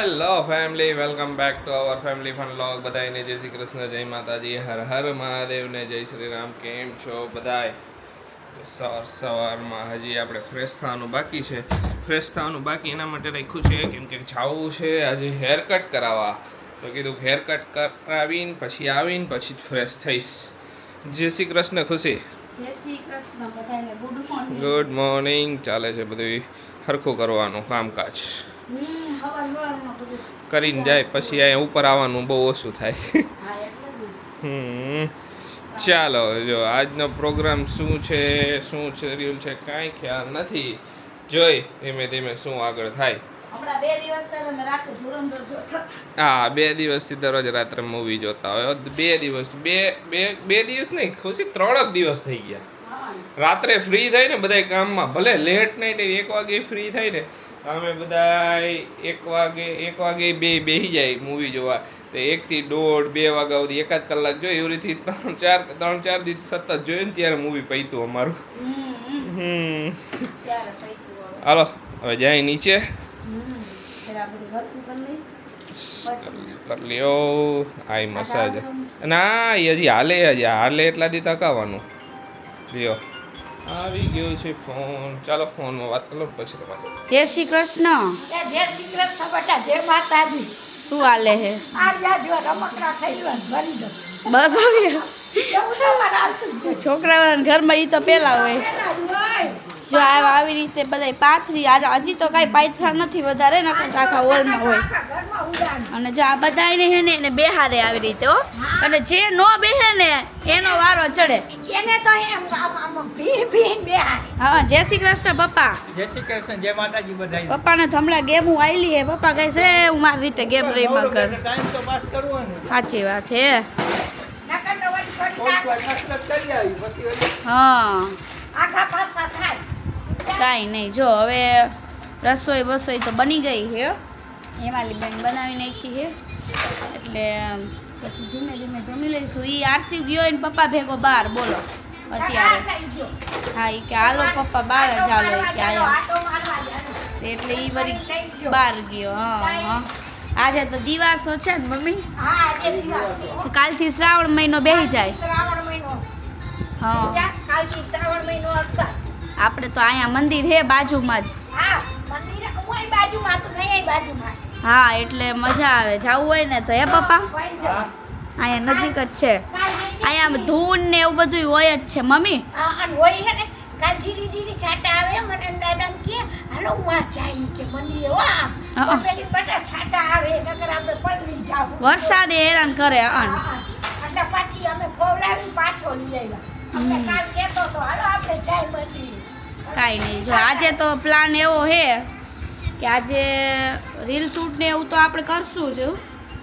Hello family, welcome back to our family fun vlog. બધાને જય શ્રી કૃષ્ણ, જય માતાજી, હર હર મહાદેવને જય શ્રી રામ. કેમ છો બધાય? સવારમાં હજી આપણે ફ્રેશ થવાનું બાકી છે. ફ્રેશ થવાનું બાકી એના માટે રાખ્યું છે કેમ કે જવું છે આજે હેર કટ કરાવવા. તો કીધું હેર કટ કરાવીને પછી આવીને પછી જ ફ્રેશ થઈશ. જય શ્રી કૃષ્ણ ખુશી. જય શ્રી કૃષ્ણ બધાને. Good morning. Good morning. ચાલે છે બધું સરખું કરવાનું કામકાજ. કરીને જાય પછી અહીંયા ઉપર આવવાનું બહુ ઓછું થાય. ચાલો, જો આજનો પ્રોગ્રામ શું છે, શું શેડ્યુલ છે, કાંઈ ખ્યાલ નથી. જોઈ ધીમે ધીમે શું આગળ થાય. હા, 2 દિવસથી દરરોજ રાત્રે મૂવી જોતા હોય. 2 દિવસ બે દિવસ નહીં, ખુશી 3 દિવસ થઈ ગયા. રાત્રે ફ્રી થાય ને બધા કામમાં, ભલે લેટ નાઈટ 1 વાગે ફ્રી થાય ને, અમે બધા 1 વાગે બેસી જાય મૂવી જોવા. તો 1 થી 1:30 2 વાગ્યા સુધી 1 કલાક જોઈએ. એવી રીતે 3-4 દિવસ સતત જોઈએ ને ત્યારે મૂવી પૈતું અમારું. હાલો હવે જાય નીચે કરી લ્યો. આઈ મસાજ ના હજી હાલે એટલા દી તકાવવાનું. લ્યો આવી ગયો છે ફોન. ચાલો ફોનમાં વાત કરો પછી તમારે. જય શ્રી કૃષ્ણ. જય શ્રી કૃષ્ણ બેટા. જય માતાજી. શું હાલે હે? આ જો રમકડા થઈ ગયું ભરી દો. બસ હવે છોકરાઓના ઘરમાં ઈ તો પેલા હોય. જો આવી રીતે બધા પાથરી હજી તો કાંઈ પાથરા નથી વધારે ને આખા હોલમાં હોય. અને જો આ બધાને હે ને એને બેહારે આવી રીતે હો. અને જે નો બેહે ને એનો વારો ચડે. એને તો એમ ભીન બેહારે. હા, જય શ્રી કૃષ્ણ પપ્પા. જય શ્રી કૃષ્ણ. જય માતાજી બધાય. પપ્પાને તો હમણાં ગેમું આવેલી હે. પપ્પા કહે છે હું મારી રીતે ગેમ રમ્યા કર. ટાઈમ તો પાસ કરવો ને. સાચી વાત હે. નકર તો વળી થોડી કોઈ કસરત કરી આવી પછી વળી હા, આગા પાછા થાય. કાંઈ નહીં. જો હવે રસોઈ તો બની ગઈ છે. હેમાલી બેન બનાવી નાખી છે એટલે પછી ધીમે ધીમે જમી લઈશું. એ આરસી ગયો એને પપ્પા ભેગો બહાર. બોલો અત્યારે. હા, એ કે હાલો પપ્પા બહાર જ હાલો કે આયા. આટો મારવા જાય. એટલે એ વળી બહાર ગયો. હા, આજે તો દિવાસો છે ને મમ્મી. હા, આજે દિવસ. કાલથી શ્રાવણ મહિનો બેસી જાય. શ્રાવણ મહિનો. હા, કાલથી શ્રાવણ મહિનો અવસાન. આપણે તો અહીંયા મંદિર હે બાજુમાં જ. હા, મંદિર ઓય બાજુમાં તો નહીં બાજુમાં. હા, એટલે મજા આવે. જવું હોય ને તો હે પપ્પા કોઈ જાવ. અહીંયા નજીક જ છે. અહીંયા ધૂન ને એવું બધું હોય જ છે મમ્મી. અને હોય હે ને કાલ જીરી છાટા આવે મને દાદા કે હાલો હું આ જાય કે મંદિરે હા. વા પેલી બટા છાટા આવે નકર આપણે પલળી જાવ. વરસાદે હેરાન કરે. એટલે પછી અમે ફોલાવી પાછો લઈ આવ્યા. અમને કાલ કહેતો તો હાલો આપણે જાય મંદિરે. કાંઈ નહીં. જો આજે તો પ્લાન એવો હે કે આજે રીલ શૂટ ને એવું તો આપણે કરશું જ.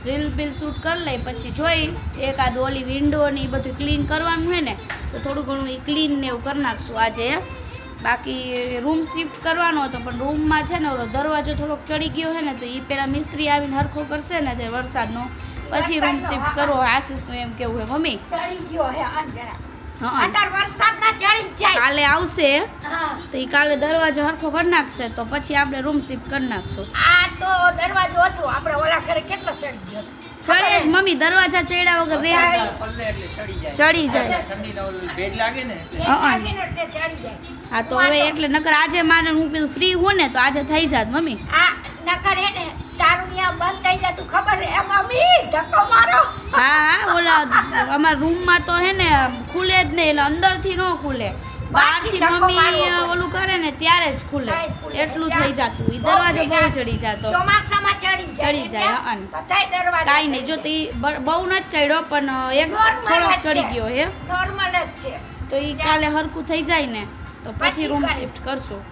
રીલ શૂટ કરી લઈ પછી જોઈ એકાદ ઓલી વિન્ડો ને એ બધું ક્લીન કરવાનું હોય ને તો થોડું ઘણું એ ક્લીન ને એવું કરી નાખશું આજે. બાકી રૂમ શિફ્ટ કરવાનો હતો પણ રૂમમાં છે ને ઓલો દરવાજો થોડોક ચડી ગયો છે ને તો એ પેલા મિસ્ત્રી આવીને હરખો કરશે ને જે વરસાદનો પછી રૂમ શિફ્ટ કરવો. આશીષનું એમ કેવું હે મમ્મી. ચડી ગયો હે અંજરા. હા, અંદર વરસાદ ના ચડી જાય. કાલે આવશે હા. તો એ કાલે દરવાજો હરખો કરી નાખશે તો પછી આપણે રૂમ શિફ્ટ કરી નાખશું. આ તો દરવાજો ઓછો આપણે ઓલા ઘરે કેટલો ચડી ગયો. ચડે જ મમ્મી. દરવાજા ચડ્યા વગર રે પલ્લે એટલે ચડી જાય. ચડી જાય. ઠંડીનો ઓલું ભેજ લાગે ને એટલે. એક વાગીને એટલે ચડી જાય. હા, તો હવે એટલે નકર આજે મારે હું પેલું ફ્રી હું ને તો આજે થઈ જાત મમ્મી. આ નકર હે ને તારું ત્યાં બંધ થઈ જતું ખબર હે મમ્મી ધક્કો મારો. હા, ઓલા અમારા રૂમમાં તો હે ને ખુલે જ નહીં એટલે અંદરથી ન ખુલે. બહારથી મમ્મી ઓલું કરે ને ત્યારે જ ખુલે. એટલું થઈ જતું. એ દરવાજો બહુ ચડી જતો. ચોમાસામાં ચડી જાય. હા, બધાય દરવાજા કાંઈ નહીં. જો તે બહુ નથી ચડ્યો પણ એક થોડોક ચડી ગયો હે નોર્મલ જ છે. તો એ કાલે હરખું થઈ જાય ને તો પછી રૂમ શિફ્ટ કરશું.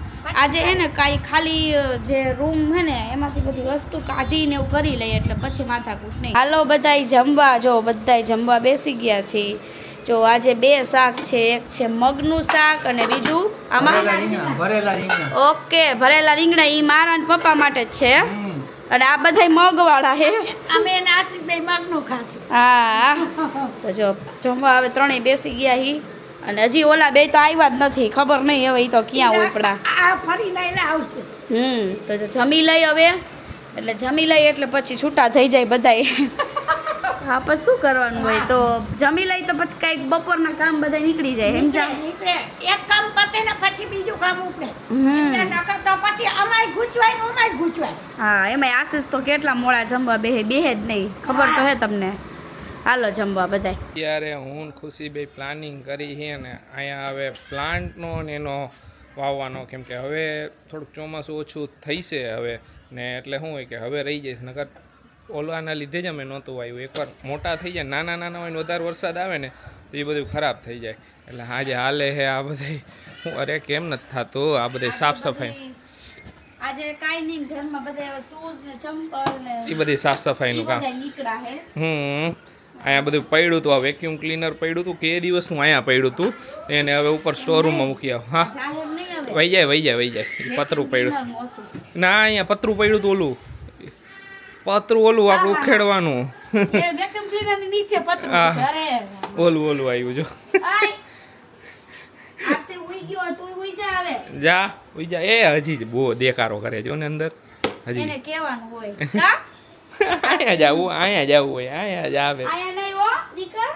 આજે હે ને કાંઈ ખાલી જે રૂમ હે ને એમાંથી બધી વસ્તુ કાઢીને એવું કરી લઈએ એટલે પછી માથાકૂટ નહીં. હાલો બધાય જમવા. જો બધાય જમવા બેસી ગયા છે. જો આજે 2 શાક છે. એક છે મગનું શાક અને બીજું આમાં ભરેલા રીંગણા. ઓકે ભરેલા રીંગણા. એ મારા ને પપ્પા માટે જ છે. અને આ બધાય મગવાળા હે. અમે નાસીભાઈ મગનું ખાશું. હા, તો જો જમવા હવે 3 બેસી ગયા હી. અને હજી ઓલા બે તો આવ્યા જ નથી. ખબર નહીં હવે ઈ તો ક્યાં ઉપડા. આ ફરી લઈને આવશે. તો જમી લઈ હવે એટલે જમી લઈએ એટલે પછી છૂટા થઈ જાય બધાય. હા પછી શું કરવાનું હોય તો જમી લઈ તો પછી કંઈક બપોરના કામ બધા નીકળી જાય સમજા. નીકળે એક કામ પતે ને પછી બીજું કામ ઉપડે. હમ નકર તો પછી અમાય ગૂંચવાય ને અમાય ગૂંચવાય. હા એમાંય આશીષ તો કેટલા મોડા જમવા બેહે જ નહીં ખબર તો હે તમને. હાલો જમવા બધાય. અત્યારે હું ને ખુશી બે પ્લાનિંગ કરી છે ને અહીંયા હવે પ્લાન્ટનો ને એનો વાવવાનો, કેમ કે હવે થોડુંક ચોમાસું ઓછું થઈ છે હવે ને એટલે શું હોય કે હવે રહી જઈશ, નકર ઓલાના લીધે જ અમે નહોતું આવ્યું. એકવાર મોટા થઈ જાય નાના નાના હોય ને વધારે વરસાદ આવે ને તો એ બધું ખરાબ થઈ જાય. એટલે આજે હાલે હે આ બધી હું અરે કેમ નથી થતું આ બધી સાફ સફાઈ, આજે કાંઈ નહીં ઘરમાં બધા શૂઝ ને ચંપલ ને એ બધી સાફ સફાઈનું કામ. નીકળ્યા હે. અહીંયા બધું પડ્યું હતું, આ વેક્યુમ ક્લીનર પડ્યું હતું કે એ દિવસનું અહીંયા પડ્યું હતું એને હવે ઉપર સ્ટોરરૂમમાં મૂકી આવ. હા જાહેર નહીં હવે. વહી જાય એ પતરું પડ્યું ના, અહીંયા પતરું પડ્યું હતું ઓલું પતરું ઓલું આપણે ઉખેડવાનું વેક્યુમ ક્લીનર ની નીચે પતરું હા. છે. અરે ઓલું આવ્યું જો આય આસે ઉઈ ગયો તું ઉઈ જા હવે. જા ઉઈ જા. એ હજી બહુ દેકારો કરે છે ને અંદર હજી. એને કહેવાનું હોય કા અહીંયા જવું હોય અહીંયા જ આવે. આયા નહીં હો દીકરા.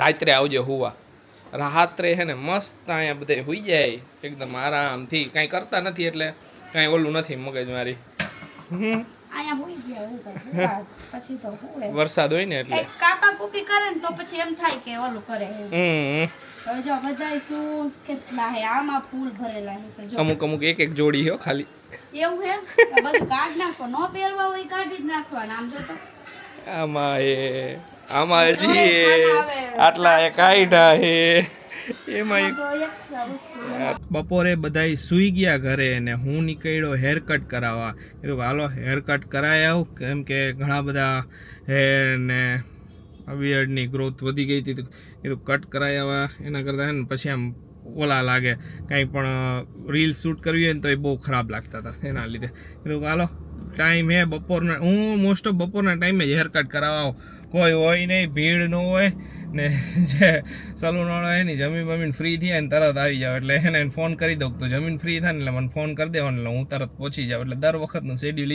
રાત્રે આવજો હુવા, રાત્રે હે ને મસ્ત અહીંયા બધે હુઈ જાય એકદમ આરામથી, કાંઈ કરતા નથી એટલે કાંઈ ઓલું નથી મગજ મારી. આયા હુઈ ગયા હું તો હુવા. પછી તો હુએ વરસાદ હોય ને એટલે એક કાપા કૂપી કરે ને તો પછી એમ થાય કે ઓલું કરે એમ. હવે જો બધાય શૂઝ કેટલા હે આમાં ફૂલ ભરેલા છે જો. અમુક એક જોડી હો ખાલી. એવું હે આ બધું કાઢ નાખો, નો પહેરવા હોય કાઢી જ નાખવાના. આમ જો તો આમાં હજી આટલા એ કાઢ્યા હે એમાં તો એક્સ્ટ્રા વસ્તુ બપોરે બધાય સૂઈ ગયા ઘરે ને હું નીકળ્યો હેર કટ કરાવવા. કીધું હાલો હેર કટ કરાવી આવું, કેમ કે ઘણા બધા હેર ને બિયર્ડની ગ્રોથ વધી ગઈ હતી. કીધું કટ કરાવી આવવા એના કરતાં ને પછી આમ ઓલા લાગે કાંઈ પણ રીલ શૂટ કરવી હોય ને તો એ બહુ ખરાબ લાગતા હતા એના લીધે. કીધું હાલો ટાઈમ હે બપોરના, હું મોસ્ટ ઓફ બપોરના ટાઈમે જ હેર કટ કરાવવા આવું, કોઈ હોય નહીં ભીડ ન હોય ને જે સલૂનવાળો હોય ને જમીન ફ્રી થયા ને તરત આવી જાવ એટલે એને ફોન કરી દઉં તો જમીન ફ્રી થાય ને એટલે મને ફોન કરી દેવાનો એટલે હું તરત પહોંચી જાઉં. એટલે દર વખતનું શેડ્યુલ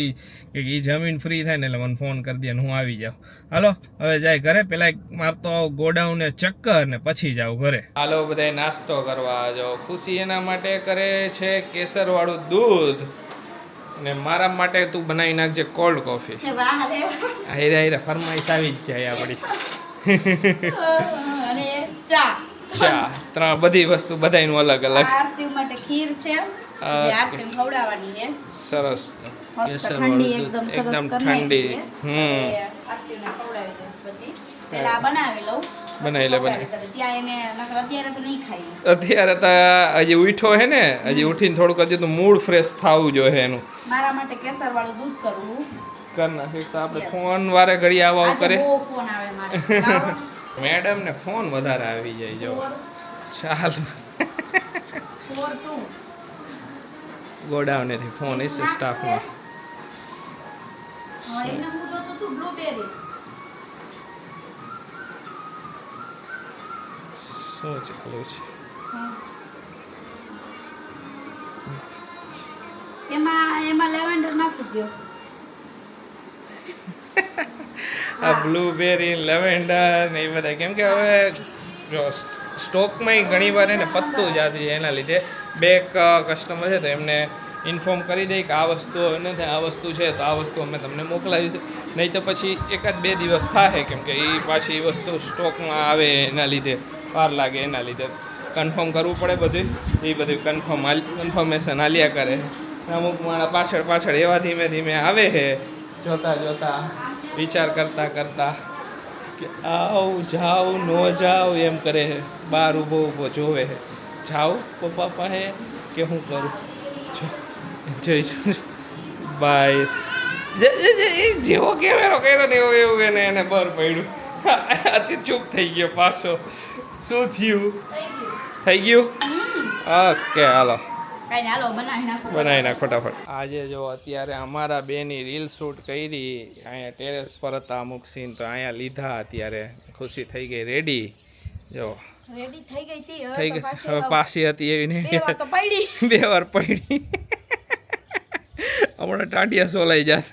કે એ જમીન ફ્રી થાય ને એટલે મને ફોન કરી દે ને હું આવી જાઉં. હાલો હવે જાય ઘરે, પેલા મારતો આવું ગોડાઉન ને ચક્કર ને પછી જાઉં ઘરે. હાલો બધા નાસ્તો કરવા જાઓ. ખુશી એના માટે કરે છે કેસરવાળું દૂધ ને મારા માટે તું બનાવી નાખજે કોલ્ડ કોફી. વાહ રે હારે ફરમાઈશ આવી જ જાય આપણી. અને ચા ત્રણ બધી વસ્તુ બધાયનું અલગ અલગ. આરસીવ માટે ખીર છે આરસીવ ખવડાવવાની છે સરસ મસ્ત ઠંડી એકદમ સરસ એકદમ કરી ઠંડી. આરસીવને ખવડાવી દઈશ પછી પેલા બનાવી લઉં બનાવી લે ત્યાં એને નકર અત્યારે તો નહીં ખાઈ. અત્યારે તો હજી ઉઠો હે ને, હજી ઉઠીને થોડુંક હજી તો મૂડ ફ્રેશ થવું જોઈએ એનું. મારા માટે કેસર વાળું દૂધ કરવું કર નાખી તો આપણે ફોન વારે ઘડી આવા કરે. બહુ ફોન આવે મારે મેડમ ને ફોન વધારે આવી જાય જો. ચાલ 4-2 ગોડાઉનેથી ફોન હશે સ્ટાફમાં. હા એને હું જોતો તું બ્લુબેરી શું ચાલુ છે? એમાં લેવેન્ડર નાખી દો. આ બ્લુબેરી લેવેન્ડર ને એ બધા, કેમ કે હવે જો સ્ટોકમાં ઘણી વાર એને પત્તું જાતી એના લીધે બે કસ્ટમર છે તો એમને ઇન્ફોર્મ કરી દે કે આ વસ્તુ નથી, આ વસ્તુ છે તો આ વસ્તુ અમે તમને મોકલાવી છે. નહીં તો પછી 1-2 દિવસ થાય, કેમ કે એ પાછી એ વસ્તુ સ્ટોકમાં આવે એના લીધે વાર લાગે, એના લીધે કન્ફર્મ કરવું પડે બધું. એ બધું કન્ફર્મેશન આલ્યા કરે. અમુક માણા પાછળ એવા ધીમે ધીમે આવે છે, જોતા વિચાર કરતા કે આવ જાવ ન જાવ એમ કરે છે. બહાર ઊભો જોવે છે, જાવ પપ્પા પાસે કે હું કરું. જોઈ બાય જેવો કેમેરો કર્યો ને એવું એને બર પડ્યું. અત્યારે ચૂપ થઈ ગયો પાછો. શું થયું? થઈ ગયું? ઓકે હાલો બનાવી નાખ ફટાફટ. આજે જો અત્યારે અમારા બેની રીલ શૂટ કરી, અહીંયા ટેરેસ પર હતા અમુક સીન તો અહીંયા લીધા. અત્યારે ખુશી થઈ ગઈ રેડી. જો રેડી થઈ ગઈ હતી થઈ ગઈ, હવે પાછી હતી એવી નહીં, બે વાર તો પડી. 2 વાર પડી. હમણાં ટાંટિયા સોલાઈ જાત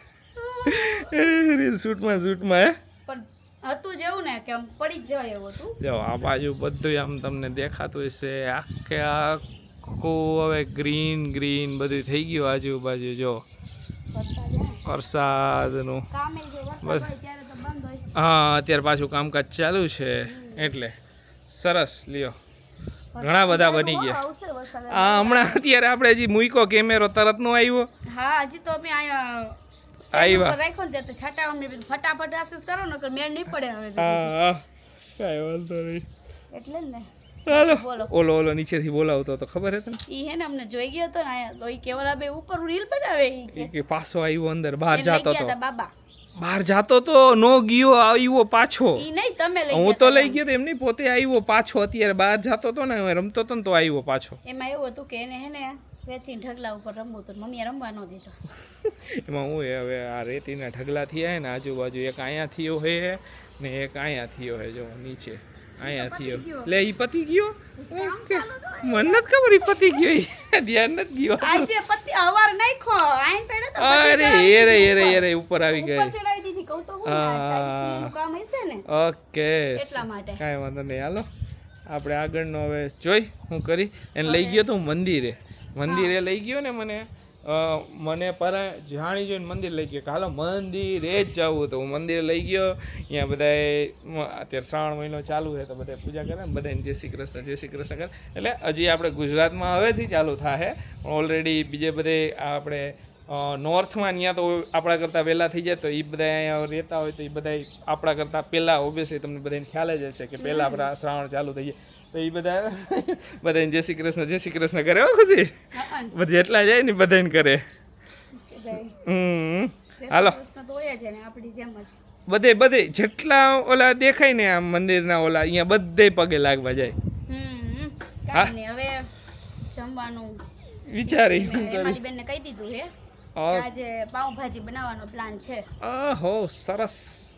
રીલ શૂટમાં હે પણ હતું જેવું ને કે આમ પડી જ જવાય એવું હતું. જો આ બાજુ બધું આમ તમને દેખાતું હશે આખે આખું હવે ગ્રીન ગ્રીન બધું થઈ ગયું આજુબાજુ જો વરસાદ હે. વરસાદનું કામે જો વરસાદ હોય ત્યારે તો બંધ હોય. હા અત્યારે પાછું કામકાજ ચાલુ છે એટલે સરસ લ્યો ઘણા બધા બની ગયા. આવશે વરસાદ. આ હમણાં અત્યારે આપણે હજી મૂક્યો કેમેરો તરત નો આવ્યો હા હજી તો અમે અહીંયા આવ્યા. રાખ્યો ને તો છાટા અમને ફટાફટ આસીસ કરો ને મેળ નહીં પડે હવે તો. હા કાંઈ વાંધો નહીં એટલે જ ને ચાલો બોલો. ઓલો નીચેથી બોલાવતો તો ખબર હે તને ઈ હે ને અમને જોઈ ગયો તો ને આયા તો ઈ કેવડા બે ઉપર રીલ બનાવે ઈ કે. કે પાછો આવ્યો અંદર બહાર એને લઈ જાતો ગયા તો તા બાબા. બહાર જાતો તો નો ગયો આવ્યો પાછો ઈ નહીં તમે લઈ હું ગયા તો તા લઈ એમ. ગયો તો એમની પોતે આવ્યો પાછો અત્યારે બહાર જાતો તો ને હવે રમતો તો ને તો આવ્યો પાછો એમાં એવું હતું કે એને હે ને રેતી ઢગલા ઉપર રમવું હતું મમ્મીએ રમવા ન દીધો. એમાં હું હવે આ રેતીના ઢગલા થયા હે ને આજુબાજુ એક અહીંયા થયો હે ને એક અહીંયા થયો હે જો નીચે અહીંયા થયો એટલે ઈ પતી ગયો ઓકે. મને નથી ખબર ઈ પતી ગયો ઈ ધ્યાન નથી ગયો આજે પતિ અવાર નાખો આઈન પેડે તો અરે એરે ઉપર આવી ગઈ ઉપર ચડાવી દીધી કહું તો હું ટાઈલ્સનું કામ હશે ને ઓકે એટલા માટે. કાંઈ વાંધો નહીં હાલો આપણે આગળનો હવે જોઈ હું કરી એને લઈ ગયો તો મંદિરે લઈ ગયો ને મને પર જાણી જોઈને મંદિર લઈ ગયો કે હાલો મંદિરે જ જવું તો હું મંદિરે લઈ ગયો અહીંયા બધાએ અત્યારે શ્રાવણ મહિનો ચાલુ છે તો બધા પૂજા કરે ને બધાને જય શ્રી કૃષ્ણ કરે એટલે હજી આપણે ગુજરાતમાં હવેથી ચાલુ થાય ઓલરેડી બીજે બધે આપણે નોર્થમાં ત્યાં તો આપણા કરતાં વહેલા થઈ જાય તો એ બધા અહીંયા રહેતા હોય તો એ બધા આપણા કરતાં પહેલાં ઓબ્વિયસલી તમને બધાને ખ્યાલ જ હશે કે પહેલાં આપણા શ્રાવણ ચાલુ થઈ જાય તો એ બધા બધાને જય શ્રી કૃષ્ણ કરે હો ખુશી બધા જેટલા જાય ને બધાને કરે હાલો કૃષ્ણ તો હોય જ ને આપણી જેમ જ. બધે જેટલા ઓલા દેખાય ને આમ મંદિરના ઓલા અહીંયા બધે પગે લાગવા જાય કાંઈ નહીં હવે જમવાનું વિચારી એમાલી બેનને કહી દીધું હે કે આજે પાઉંભાજી બનાવવાનો પ્લાન છે. ઓહો સરસ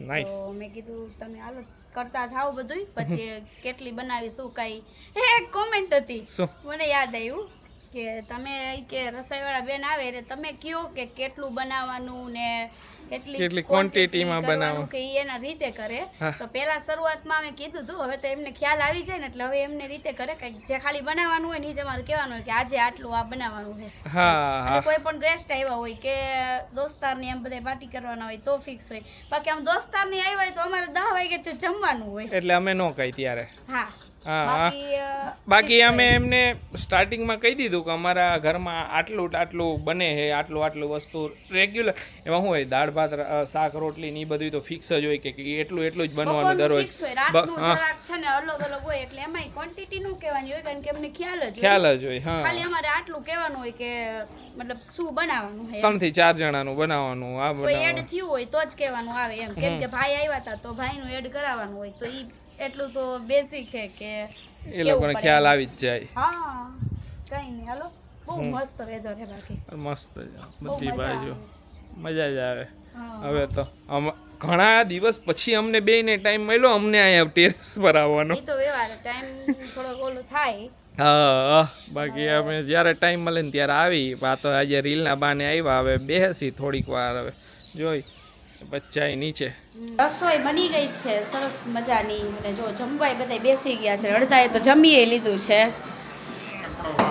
નાઈસ તો મેં કીધું તમે હાલો કરતા થાવ બધું પછી કેટલી બનાવી શું કાંઈ એક કોમેન્ટ હતી શું મને યાદ આવ્યું કે તમે કે રસોઈવાળા બેન આવે એટલે તમે કયો કે કેટલું બનાવવાનું ને કેટલી ક્વોન્ટિટીમાં બનાવવાનું કે ઈ એના રીતે કરે. હા. તો પહેલા શરૂઆતમાં અમે કીધું હતું હવે તો એમને ખ્યાલ આવી જાય ને એટલે હવે એમને રીતે કરે કે જે ખાલી બનાવવાનું હોય ને ઈ જ અમારે કહેવાનું હોય કે આજે આટલું આ બનાવવાનું છે. હા અને કોઈ પણ ગેસ્ટ આવ્યા હોય કે દોસ્તારની એમ બધા પાર્ટી કરવાના હોય તો ફિક્સ હોય. બાકી આમ દોસ્તારની આવ્યા હોય તો અમારે 10 વાગે જમવાનું હોય. એટલે અમે નો કહી ત્યારે હા હા બાકી અમે એમને સ્ટાર્ટિંગમાં કહી દીધું કે અમારા ઘરમાં આટલું બને છે આટલું વસ્તુ રેગ્યુલર એમાં શું હોય દાળ ભાત શાક રોટલી ને એ બધું તો ફિક્સ જ હોય કે એટલું જ બનવાનું દરરોજ ફિક્સ હોય રાતનું જરાક છે ને અલગ હોય એટલે એમાં ક્વોન્ટિટી નું કહેવાની હોય કારણ કે અમને ખ્યાલ જ હોય હા ખાલી અમારે આટલું કહેવાનું હોય કે મતલબ શું બનાવવાનું છે 3 થી 4 જણાનું બનાવવાનું આ કોઈ એડ બનાવવાનું થયું હોય તો જ કહેવાનું આવે એમ કેમ કે ભાઈ આવ્યા હતા તો ભાઈનું એડ કરાવવાનું હોય તો ઈ એટલું તો બેસિક છે કે એ લોકોને ખ્યાલ આવી જ જાય હા કઈ નહીં હાલો બહુ મસ્ત વેધર છે બાકી મસ્ત બહુ બધી મજા બાજુ આવે. મજા જ આવે હા. હવે તો ઘણા દિવસ પછી અમને બેયને ટાઈમ મળ્યો અમને અહીંયા ટેરેસ પર આવવાનો ઈ તો વ્યવહાર ટાઈમ થોડોક ઓલું થાય હા બાકી અમે જ્યારે ટાઈમ મળે ને ત્યારે આવી આ તો આજે રીલના બાને આવ્યા હવે બેસી થોડીક વાર હવે જોઈ બચ્ચાએ નીચે રસોઈ બની ગઈ છે સરસ મજાની અને જો જમવાય બધા બેસી ગયા છે અડધાએ તો જમીએ લીધું છે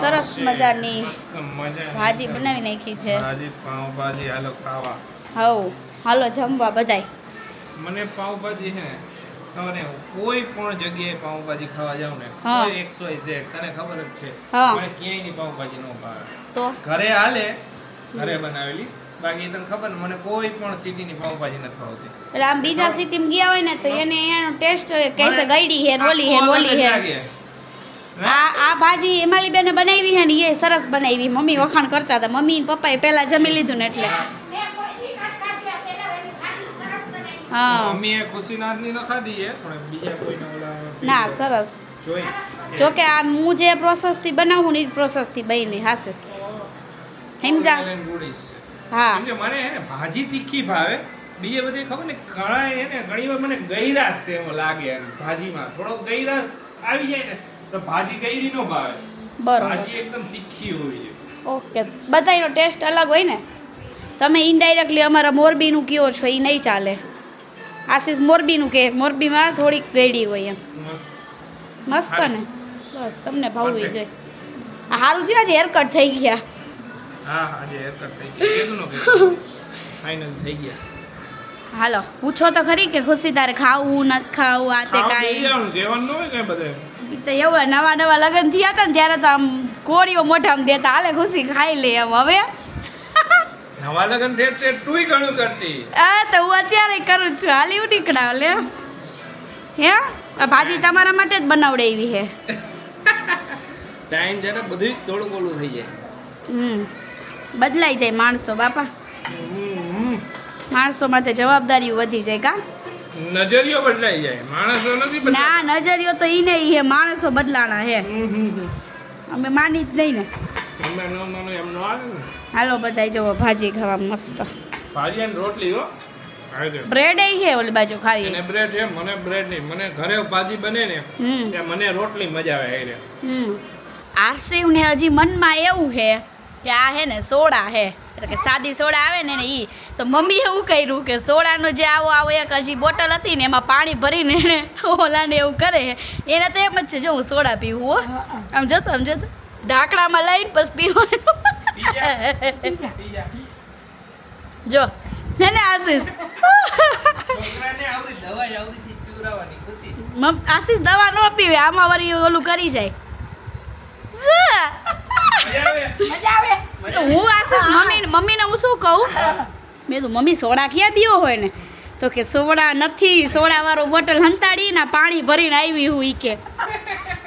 સરસ મજાની ભાજી બનાવી નાખી છે ભાજી પાવભાજી હાલો ખાવા હવ હાલો જમવા બધાય મને પાવભાજી છે ને તમને કોઈ પણ જગ્યાએ પાવભાજી ખાવા જાવ ને હા. કોઈ XYZ તને ખબર જ છે હા. મને ક્યાંય ની પાવભાજી નો ભાવે તો ઘરે હાલે ઘરે બનાવેલી બાકી તને ખબર ને મને કોઈ પણ સિટીની પાવભાજી નથી ભાવતી એટલે આમ બીજા સિટીમાં ગયા હોય ને તો એને એનો ટેસ્ટ કહેશે ગઈડી હે ને ઓલી હે ને ઓલી હે આ ભાજી હિમાલી બેને બનાવી હે ને એ સરસ બનાવી મમ્મી વખાણ કરતા હતા મમ્મી ને પપ્પાએ પહેલા જમી લીધું ને એટલે હા મમ્મીએ ખુશીનાથની ન ખાધી છે પણ બીજા કોઈને ઓલા ના સરસ જોઈ જોકે આ હું જે પ્રોસેસથી બનાવું ને એ પ્રોસેસથી બની હાસે સમજા હા કેમ કે મને હે ને ભાજી તીખી ભાવે બીજે બધી ખબર ને ઘણા હે ને ઘણી વાર મને ગઈરાશ છે એમ લાગે એમ ભાજીમાં થોડોક ગઈરાશ આવી જાય ને તો ભાજી ગઈરી નો ભાવે બરોબર ભાજી એકદમ તીખી હોવી જોઈએ ઓકે બધાનો ટેસ્ટ અલગ હોય ને તમે ઇનડાયરેક્ટલી અમારા મોરબીનું કયો છો એ નહીં ચાલે. આશીષ મોરબીનું કે મોરબીમાં થોડીક ગેડી હોય એમ. મસ્ત ને બસ તમને ભાવવી જોઈએ. આ સારું થયું આજે હેરકટ થઈ ગયા. હા આજે હેરકટ થઈ ગઈ કેદુનો કે ફાઇનલ થઈ ગયા. હાલો પૂછો તો ખરી કે ખુશી તારે ખાવું નથી ખાવું આ તે કાંઈ જેવાનું ન હોય કઈ બધે ઈ તો એવું નવા નવા લગ્ન થયા હતા ને ત્યારે તો આમ કોળીઓ મોઢામાં દેતા હાલે ખુશી ખાઈ લે એમ. હવે નવા લગન તે તુંય ઘણું કરતી. આ તો હું અત્યારે કરું છું હાલી હું નીકળાવ લે હે આ ભાજી તમારા માટે જ બનાવડાવી હે. ટાઈમ જરા બધું થોડું બોલું થઈ જાય. બદલાઈ જાય માણસો બાપા. માણસો માથે જવાબદારીઓ વધી જાય કા. નજરિયો બદલાઈ જાય માણસો નથી બદલાતા. ના નજરિયો તો ઈ નહીં હે માણસો બદલાણા હે. અમે માની જ નહીં ને. તમે નો માનો એમ નો આવે ને. હાલો બધાય જવો ભાજી ખાવા મસ્ત. ભાજી અને રોટલી હો. આવે છે. બ્રેડ એ હે ઓલી બાજુ ખાવી. એને બ્રેડ છે મને બ્રેડ નહીં. મને ઘરે ભાજી બને ને ત્યાં મને રોટલી મજા આવે રે. આરસીવ ને હજી મનમાં એવું હે કે આ હે ને સોડા હે એટલે કે સાદી સોડા આવે ને ઈ તો મમ્મી એવું કર્યું કે સોડાનો જે આવો એક હજી બોટલ હતી ને એમાં પાણી ભરીને એને ઓલાને એવું કરે એને તો એમ જ છે જો હું સોડા પીવું હો આમ જતો ઢાંકણામાં લઈને પછી પીવાનું. જો હે ને આશીષ છોકરાને આવડી દવાઈ આવડીથી પીવડાવવાની ખુશી. આશીષ દવા ન પીવે આમાં વળી ઓલું કરી જાય. મજા આવે. હું આશીષ મમ્મીને હું શું કહું મેં તો મમ્મી સોડા ક્યાં પીવો હોય ને તો કે સોડા નથી સોડા વાળો બોટલ હંતાડીને પાણી ભરીને આવી હું ઈ કે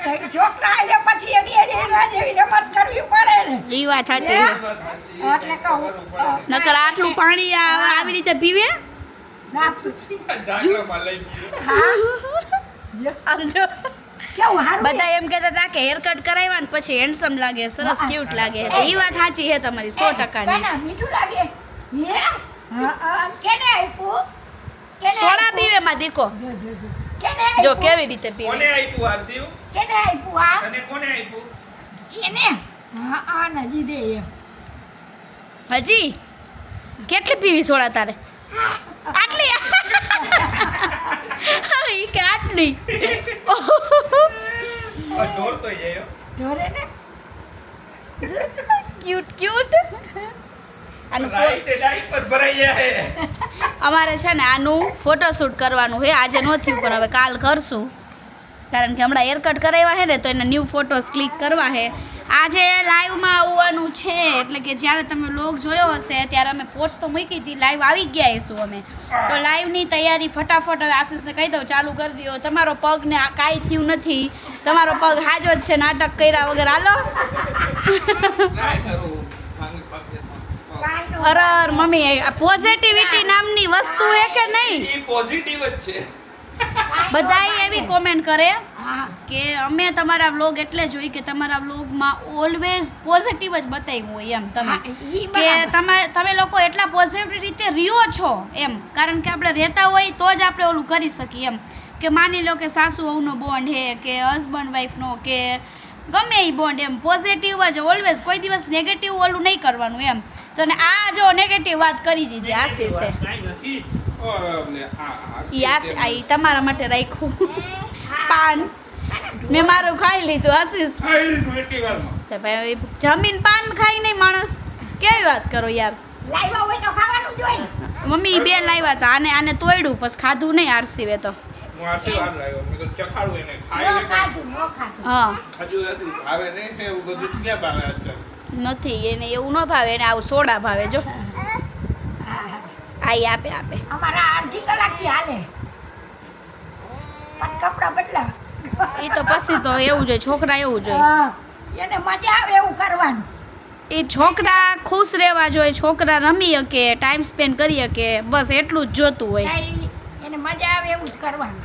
કઈ છોકરા આવ્યા પછી એની એના જેવી રમત કરવી પડે ને. ઈ વાત સાચી એટલે કહું નકર આટલું પાણી આવી રીતે પીવે ના ઢાંકણામાં લઈ હા સમજો કેવું હારું બધા એમ કહેતા હતા કે હેરકટ કરાવ્યા ને પછી હેન્ડસમ લાગે સરસ ક્યુટ લાગે ઈ વાત સાચી છે તમારી 100%. કાના મીઠું લાગે હે હા કેને આપ્યું કેને સોડા પીવે માં દીકો કેને જો આપ્યું? કેવી રીતે કોને પીવે. આપ્યું આરસીવ? કેને આપ્યું આ તને કોને આપ્યું? એને હા આ નજી દે એમ હજી કેટલી પીવી સોડા તારે આટલી ઈ કે આટલી આ ઢોર તો જાય હો. ઢોરે ને ક્યુટ આનું રાઈટ ડાયપર ભરાઈ જાય. અમારે છે ને આનું ફોટોશૂટ કરવાનું છે આજે ન થયું પણ હવે કાલ કરશું કારણ કે હમણાં હેરકટ કરાવ્યા છે ને તો એને ન્યૂ ફોટોસ ક્લિક કરવા છે. આજે લાઈવમાં આવવાનું છે એટલે કે જ્યારે તમે વ્લોગ જોયો હશે ત્યારે અમે પોસ્ટ તો મૂકી હતી લાઈવ આવી ગયા હશું અમે તો લાઈવની તૈયારી ફટાફટ હવે આશીષને કહી દઉં ચાલુ કરી દો. તમારો પગને કાંઈ થયું નથી તમારો પગ હાજો જ છે નાટક કર્યા વગર હાલો. ટ્રાય કરું. માંગી પાકે. અરર મમ્મી આ પોઝિટિવિટી નામની વસ્તુ છે કે નહીં ઈ પોઝિટિવ જ છે. બધાય એવી કોમેન્ટ કરે હા કે અમે તમારા વ્લોગ એટલે જોઈ કે તમારા વ્લોગમાં ઓલવેઝ પોઝિટિવ જ બતાવ્યું હોય એમ તમે ઈ કે બરાબર. તમે લોકો એટલા પોઝિટિવ રીતે રહ્યો છો એમ કારણ કે આપણે રહેતા હોય તો જ આપણે ઓલું કરી શકીએ એમ કે માની લો કે સાસુ વહુનો બોન્ડ હે કે હસબન્ડ વાઈફનો કે ગમે એ બોન્ડ એમ પોઝિટિવ જ ઓલવેઝ કોઈ દિવસ નેગેટિવ ઓલું નહીં કરવાનું એમ તો ને આ જો નેગેટિવ વાત કરી દીધી આશીષે કાંઈ નથી. ઓ, ને ઈ આ ઈ તમારા માટે રાખ્યું પાન મેં મારું ખાઈ લીધું આશીષ ખાઈ લીધું એટલી વારમાં. તો ભાઈ જમીન પાન ખાઈ નહીં માણસ કેવી વાત કરો યાર લાવ્યા હોય તો ખાવાનું જ હોય ને. મમ્મી બે લાવ્યા હતા આને તોડ્યું પછી ખાધું નહીં આરસીવે તો હું આશીર્વાદ લાવ્યો. મેં કીધું ચખાડું એને ન ખાઈ લે. ખાધું ન ખાધું હા હજુ નથી ભાવે નહીં ને એવું બધું ક્યાં ભાવે આજકાલ. નથી એને એવું ન ભાવે એને આવું સોડા ભાવે જો હા. આઈ આપે અમારા અડધી કલાકથી હાલે પછી કપડાં બદલા એ તો પછી તો એવું જોઈએ છોકરા એવું જોઈએ હા એને મજા આવે એવું કરવાનું એ છોકરા ખુશ રહેવા જોઈએ છોકરા રમી શકે ટાઈમ સ્પેન્ડ કરી શકે બસ એટલું જ જોતું હોય કાંઈ એને મજા આવે એવું જ કરવાનું